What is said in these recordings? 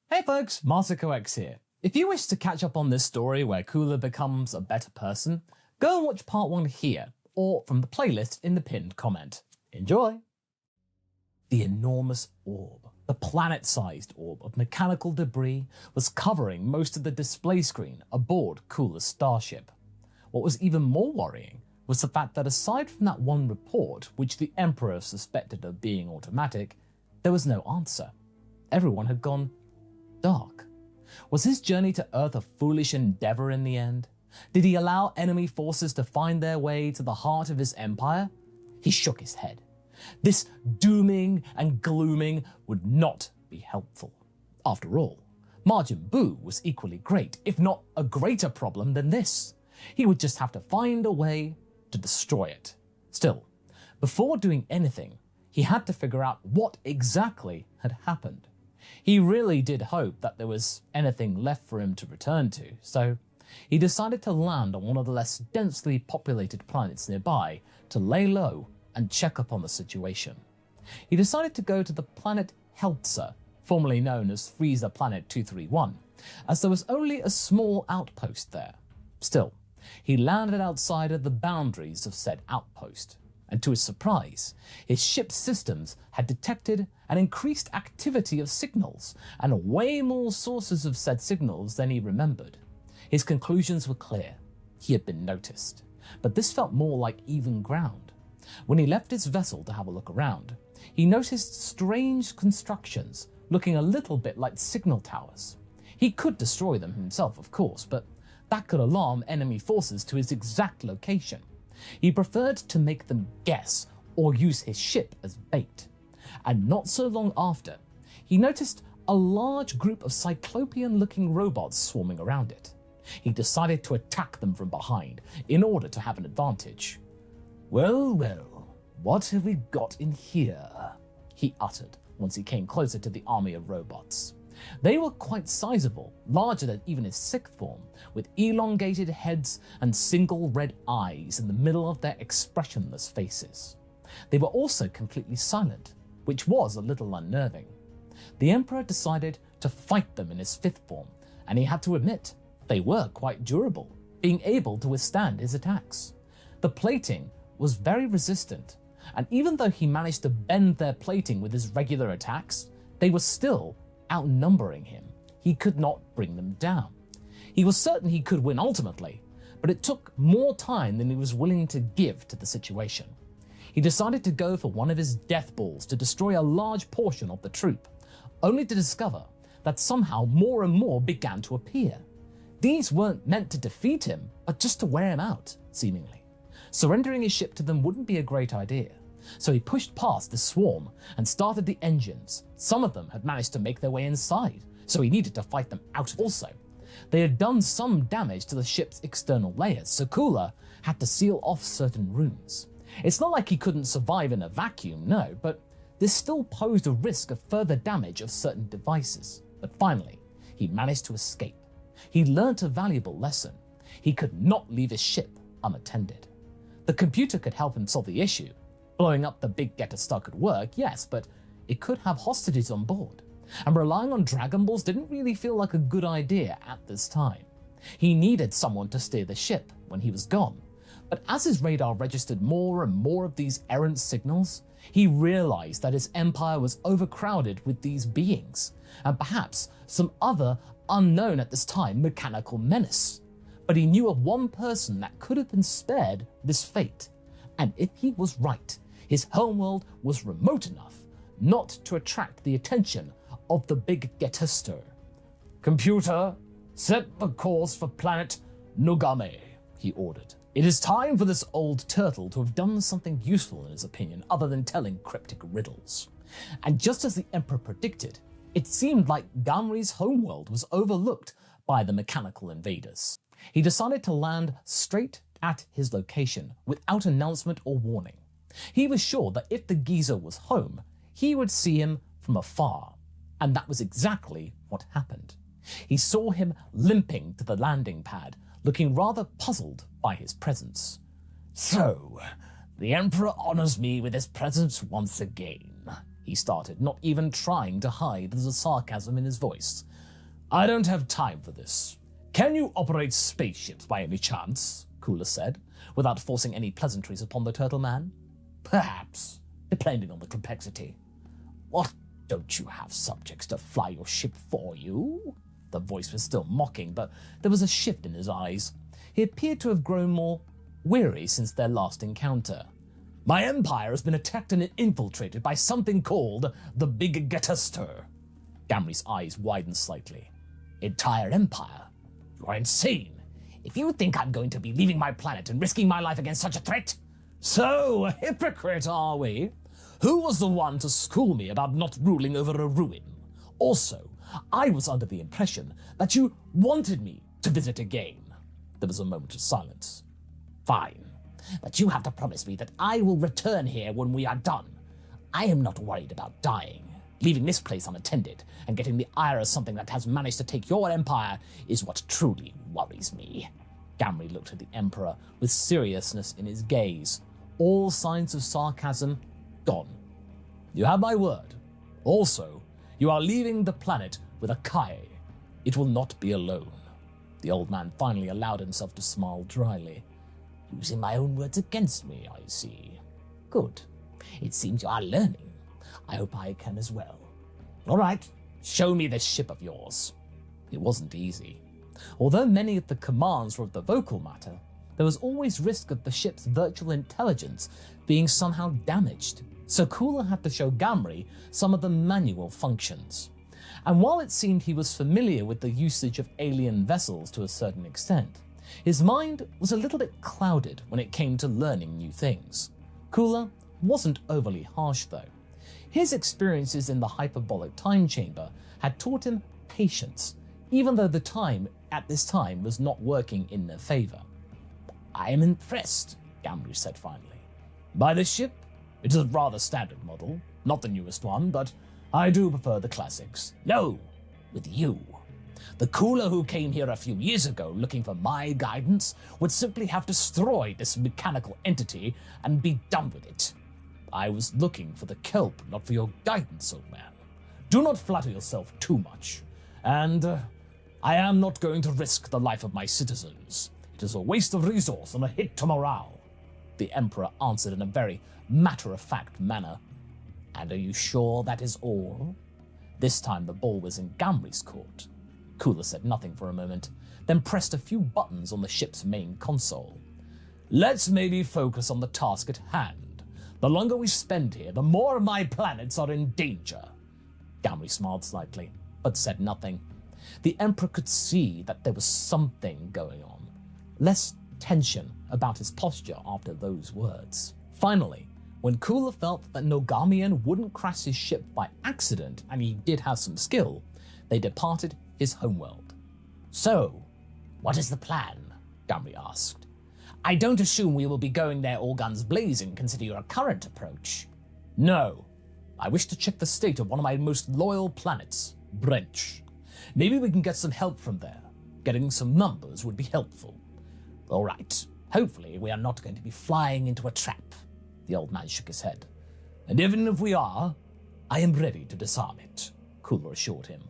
Hey folks, MasakoX here. If you wish to catch up on this story where Cooler becomes a better person, go and watch part 1 here, or from the playlist in the pinned comment. Enjoy! The enormous orb, the planet-sized orb of mechanical debris, was covering most of the display screen aboard Cooler's starship. What was even more worrying was the fact that aside from that one report, which the Emperor suspected of being automatic, there was no answer. Everyone had gone dark. Was his journey to Earth a foolish endeavor in the end? Did he allow enemy forces to find their way to the heart of his empire? He shook his head. This dooming and glooming would not be helpful. After all, Majin Buu was equally great, if not a greater problem than this. He would just have to find a way to destroy it. Still, before doing anything, he had to figure out what exactly had happened. He really did hope that there was anything left for him to return to, so he decided to land on one of the less densely populated planets nearby to lay low and check up on the situation. He decided to go to the planet Helzer, formerly known as Frieza Planet 231, as there was only a small outpost there. Still, he landed outside of the boundaries of said outpost, and to his surprise, his ship's systems had detected an increased activity of signals and way more sources of said signals than he remembered. His conclusions were clear. He had been noticed, but this felt more like even ground. When he left his vessel to have a look around, he noticed strange constructions looking a little bit like signal towers. He could destroy them himself, of course, but that could alarm enemy forces to his exact location. He preferred to make them guess or use his ship as bait. And not so long after, he noticed a large group of cyclopean-looking robots swarming around it. He decided to attack them from behind in order to have an advantage. "Well, well, what have we got in here?" he uttered once he came closer to the army of robots. They were quite sizable, larger than even his sixth form, with elongated heads and single red eyes in the middle of their expressionless faces. They were also completely silent, which was a little unnerving. The Emperor decided to fight them in his fifth form, and he had to admit they were quite durable, being able to withstand his attacks. The plating was very resistant, and even though he managed to bend their plating with his regular attacks, they were still outnumbering him. He could not bring them down. He was certain he could win ultimately, but it took more time than he was willing to give to the situation. He decided to go for one of his death balls to destroy a large portion of the troop, only to discover that somehow more and more began to appear. These weren't meant to defeat him, but just to wear him out, seemingly. Surrendering his ship to them wouldn't be a great idea. So he pushed past the swarm and started the engines. Some of them had managed to make their way inside, so he needed to fight them out also. They had done some damage to the ship's external layers, so Cooler had to seal off certain rooms. It's not like he couldn't survive in a vacuum, no, but this still posed a risk of further damage of certain devices. But finally, he managed to escape. He learnt a valuable lesson. He could not leave his ship unattended. The computer could help him solve the issue. Blowing up the big getter star could work, yes, but it could have hostages on board, and relying on Dragon Balls didn't really feel like a good idea at this time. He needed someone to steer the ship when he was gone, but as his radar registered more and more of these errant signals, he realized that his empire was overcrowded with these beings, and perhaps some other unknown at this time mechanical menace. But he knew of one person that could have been spared this fate, and if he was right, his homeworld was remote enough not to attract the attention of the big Getester. "Computer, set the course for planet Nogame," he ordered. It is time for this old turtle to have done something useful in his opinion other than telling cryptic riddles. And just as the Emperor predicted, it seemed like Gamry's homeworld was overlooked by the mechanical invaders. He decided to land straight at his location without announcement or warning. He was sure that if the geezer was home, he would see him from afar, and that was exactly what happened. He saw him limping to the landing pad, looking rather puzzled by his presence. "So, the Emperor honors me with his presence once again," he started, not even trying to hide the sarcasm in his voice. I don't have time for this. Can you operate spaceships by any chance? Cooler said, without forcing any pleasantries upon the turtle man. Perhaps, depending on the complexity. What, don't you have subjects to fly your ship for you? The voice was still mocking, but there was a shift in his eyes. He appeared to have grown more weary since their last encounter. My empire has been attacked and infiltrated by something called the Big Getaster. Gamry's eyes widened slightly. Entire empire? You are insane. If you think I'm going to be leaving my planet and risking my life against such a threat? So, a hypocrite are we? Who was the one to school me about not ruling over a ruin? Also, I was under the impression that you wanted me to visit again. There was a moment of silence. Fine, but you have to promise me that I will return here when we are done. I am not worried about dying. Leaving this place unattended and getting the ire of something that has managed to take your empire is what truly worries me. Gamry looked at the Emperor with seriousness in his gaze. All signs of sarcasm gone. You have my word. Also, you are leaving the planet with a Kai. It will not be alone. The old man finally allowed himself to smile dryly. Using my own words against me, I see. Good. It seems you are learning. I hope I can as well. All right, show me this ship of yours. It wasn't easy. Although many of the commands were of the vocal matter, there was always risk of the ship's virtual intelligence being somehow damaged, so Cooler had to show Gamry some of the manual functions. And while it seemed he was familiar with the usage of alien vessels to a certain extent, his mind was a little bit clouded when it came to learning new things. Cooler wasn't overly harsh though. His experiences in the hyperbolic time chamber had taught him patience, even though the time at this time was not working in their favor. I am impressed, Gamry said finally. By this ship? It is a rather standard model, not the newest one, but I do prefer the classics. No, with you. The Cooler who came here a few years ago looking for my guidance would simply have destroyed this mechanical entity and be done with it. I was looking for the kelp, not for your guidance, old man. Do not flatter yourself too much. And I am not going to risk the life of my citizens. It is a waste of resource and a hit to morale. The Emperor answered in a very matter-of-fact manner. And are you sure that is all? This time the ball was in Gamry's court. Cooler said nothing for a moment, then pressed a few buttons on the ship's main console. Let's maybe focus on the task at hand. The longer we spend here, the more of my planets are in danger. Gamry smiled slightly, but said nothing. The Emperor could see that there was something going on. Less tension about his posture after those words. Finally, when Cooler felt that Nogamian wouldn't crash his ship by accident, and he did have some skill, they departed his homeworld. So, what is the plan? Gamry asked. I don't assume we will be going there all guns blazing, consider your current approach. No. I wish to check the state of one of my most loyal planets, Branch. Maybe we can get some help from there. Getting some numbers would be helpful. All right. Hopefully we are not going to be flying into a trap. The old man shook his head. And even if we are, I am ready to disarm it, Cooler assured him.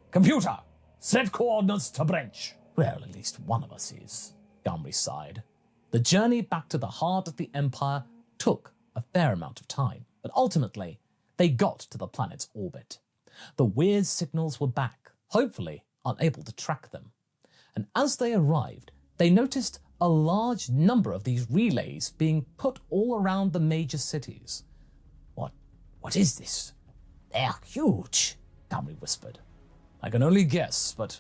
Computer, set coordinates to Branch. Well, at least one of us is, Gamry sighed. The journey back to the heart of the Empire took a fair amount of time, but ultimately, they got to the planet's orbit. The weird signals were back, hopefully unable to track them. And as they arrived, they noticed a large number of these relays being put all around the major cities. What is this? They're huge, Gamry whispered. I can only guess, but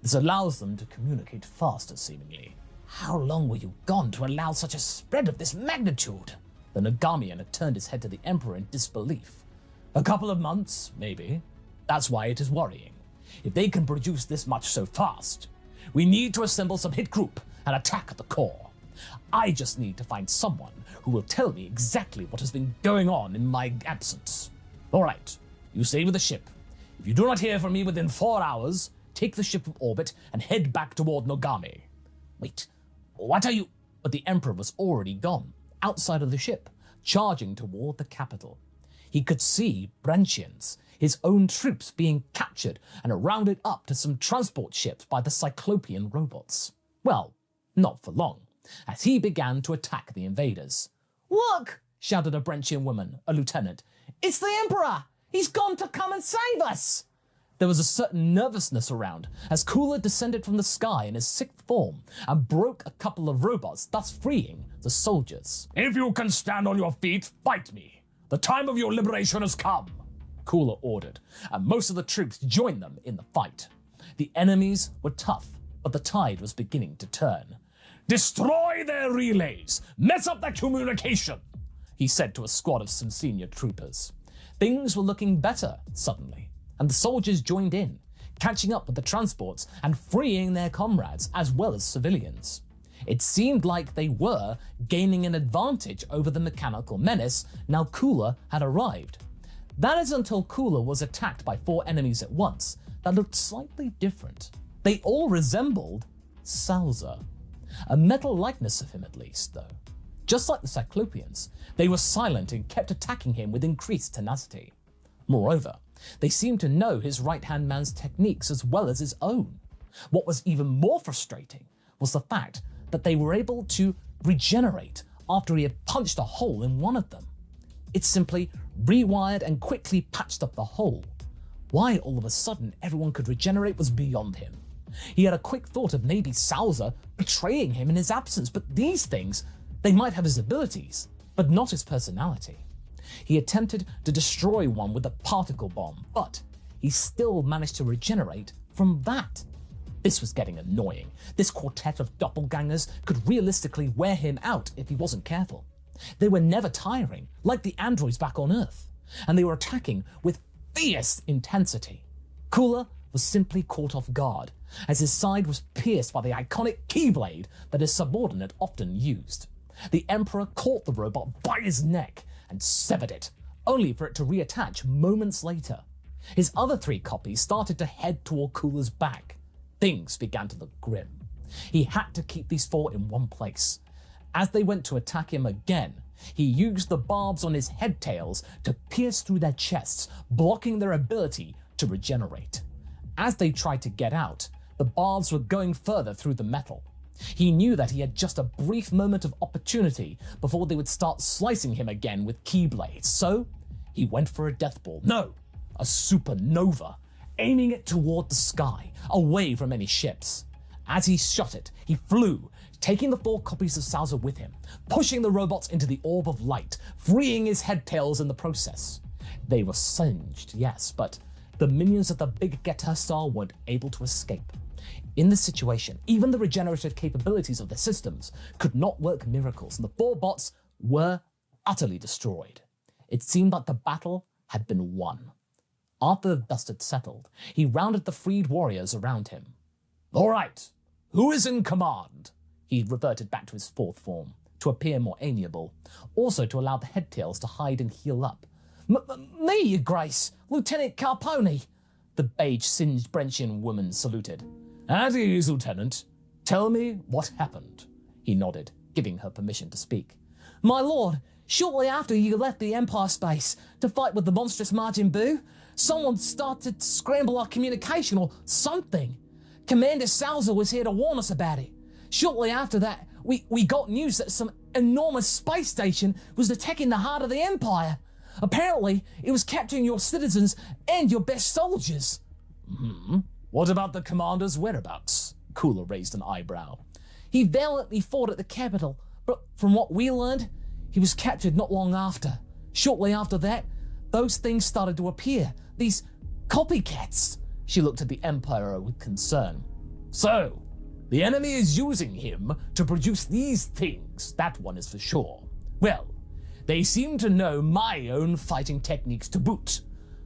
this allows them to communicate faster, seemingly. How long were you gone to allow such a spread of this magnitude? The Nogamian had turned his head to the Emperor in disbelief. A couple of months, maybe. That's why it is worrying. If they can produce this much so fast, we need to assemble some hit group and attack at the core. I just need to find someone who will tell me exactly what has been going on in my absence. All right, you stay with the ship. If you do not hear from me within 4 hours, take the ship from orbit and head back toward Nogami. Wait, what are you? But the Emperor was already gone, outside of the ship, charging toward the capital. He could see Branchians, his own troops, being captured and rounded up to some transport ships by the Cyclopean robots. Well, not for long, as he began to attack the invaders. "Look!" shouted a Branchian woman, a lieutenant. "It's the Emperor! He's gone to come and save us!" There was a certain nervousness around as Cooler descended from the sky in his sixth form and broke a couple of robots, thus freeing the soldiers. "If you can stand on your feet, fight me. The time of your liberation has come," Cooler ordered, and most of the troops joined them in the fight. The enemies were tough, but the tide was beginning to turn. "Destroy their relays! Mess up their communication!" he said to a squad of some senior troopers. Things were looking better suddenly, and the soldiers joined in, catching up with the transports and freeing their comrades as well as civilians. It seemed like they were gaining an advantage over the mechanical menace now Cooler had arrived. That is until Cooler was attacked by 4 enemies at once that looked slightly different. They all resembled Helzer. A metal likeness of him at least, though. Just like the Cyclopeans, they were silent and kept attacking him with increased tenacity. Moreover, they seemed to know his right-hand man's techniques as well as his own. What was even more frustrating was the fact that they were able to regenerate after he had punched a hole in one of them. It simply rewired and quickly patched up the hole. Why all of a sudden everyone could regenerate was beyond him. He had a quick thought of maybe Helzer betraying him in his absence, but these things, they might have his abilities, but not his personality. He attempted to destroy one with a particle bomb, but he still managed to regenerate from that. This was getting annoying. This quartet of doppelgangers could realistically wear him out if he wasn't careful. They were never tiring, like the androids back on Earth, and they were attacking with fierce intensity. Cooler was simply caught off guard, as his side was pierced by the iconic keyblade that his subordinate often used. The Emperor caught the robot by his neck and severed it, only for it to reattach moments later. His other 3 copies started to head toward Cooler's back. Things began to look grim. He had to keep these 4 in one place. As they went to attack him again, he used the barbs on his head tails to pierce through their chests, blocking their ability to regenerate. As they tried to get out, the barbs were going further through the metal. He knew that he had just a brief moment of opportunity before they would start slicing him again with keyblades, so he went for a death ball. No, a supernova, aiming it toward the sky, away from any ships. As he shot it, he flew, taking the 4 copies of Helzer with him, pushing the robots into the orb of light, freeing his head tails in the process. They were singed, yes, but the minions of the big Getter Star weren't able to escape. In this situation, even the regenerative capabilities of the systems could not work miracles, and the 4 bots were utterly destroyed. It seemed like the battle had been won. After the dust had settled, he rounded the freed warriors around him. "All right, who is in command?" He reverted back to his 4th form, to appear more amiable, also to allow the headtails to hide and heal up. Me, Your Grace, Lieutenant Carponi," the beige-singed Branchian woman saluted. "At ease, Lieutenant. Tell me what happened." He nodded, giving her permission to speak. "My lord, shortly after you left the Empire space to fight with the monstrous Majin Buu, someone started to scramble our communication or something. Commander Helzer was here to warn us about it. Shortly after that, we got news that some enormous space station was attacking the heart of the Empire. Apparently, it was capturing your citizens and your best soldiers." "What about the commander's whereabouts?" Cooler raised an eyebrow. "He valiantly fought at the capital, but from what we learned, he was captured not long after. Shortly after that, those things started to appear, these copycats." She looked at the Emperor with concern. "So, the enemy is using him to produce these things, that one is for sure. Well, they seem to know my own fighting techniques to boot.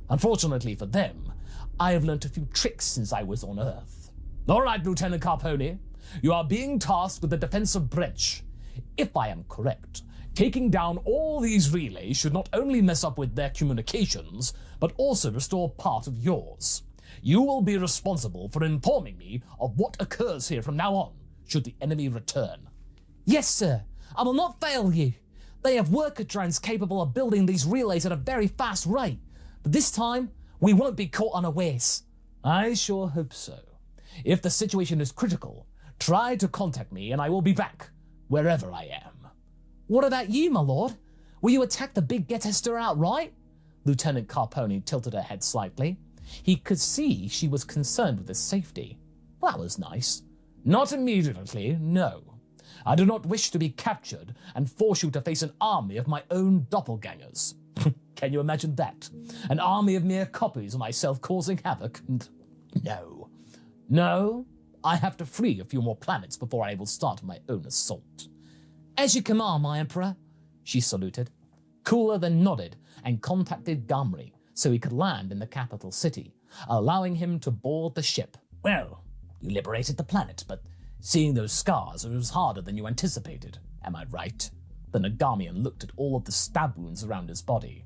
Unfortunately for them, I have learnt a few tricks since I was on Earth. All right, Lieutenant Carponi, you are being tasked with the defensive branch. If I am correct, taking down all these relays should not only mess up with their communications, but also restore part of yours. You will be responsible for informing me of what occurs here from now on, should the enemy return." "Yes, sir. I will not fail you. They have worker drones capable of building these relays at a very fast rate. But this time, we won't be caught unawares. I sure hope so. If the situation is critical, try to contact me and I will be back, wherever I am. What about you, my lord? Will you attack the big Getester outright? Lieutenant Carponi tilted her head slightly. He could see she was concerned with his safety. That was nice. Not immediately, no. I do not wish to be captured and force you to face an army of my own doppelgangers. Can you imagine that? An army of mere copies of myself causing havoc? No. No, I have to free a few more planets before I will start my own assault. As you command, my emperor, she saluted. Cooler then nodded and contacted Gamry so he could land in the capital city, allowing him to board the ship. Well, you liberated the planet, but seeing those scars, it was harder than you anticipated. Am I right? The Nagamian looked at all of the stab wounds around his body.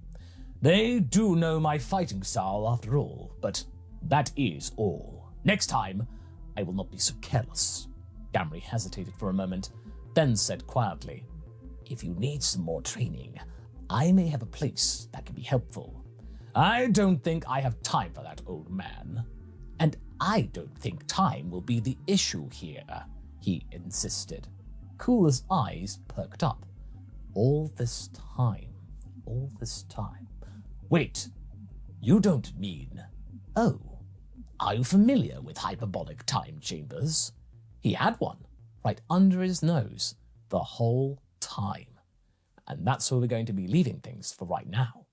They do know my fighting style after all, but that is all. Next time, I will not be so careless. Gamry hesitated for a moment, then said quietly, If you need some more training, I may have a place that can be helpful. I don't think I have time for that, old man. And I don't think time will be the issue here, he insisted. Cooler's eyes perked up. All this time. Wait, you don't mean... Oh, are you familiar with hyperbolic time chambers? He had one, right under his nose, the whole time. And that's where we're going to be leaving things for right now.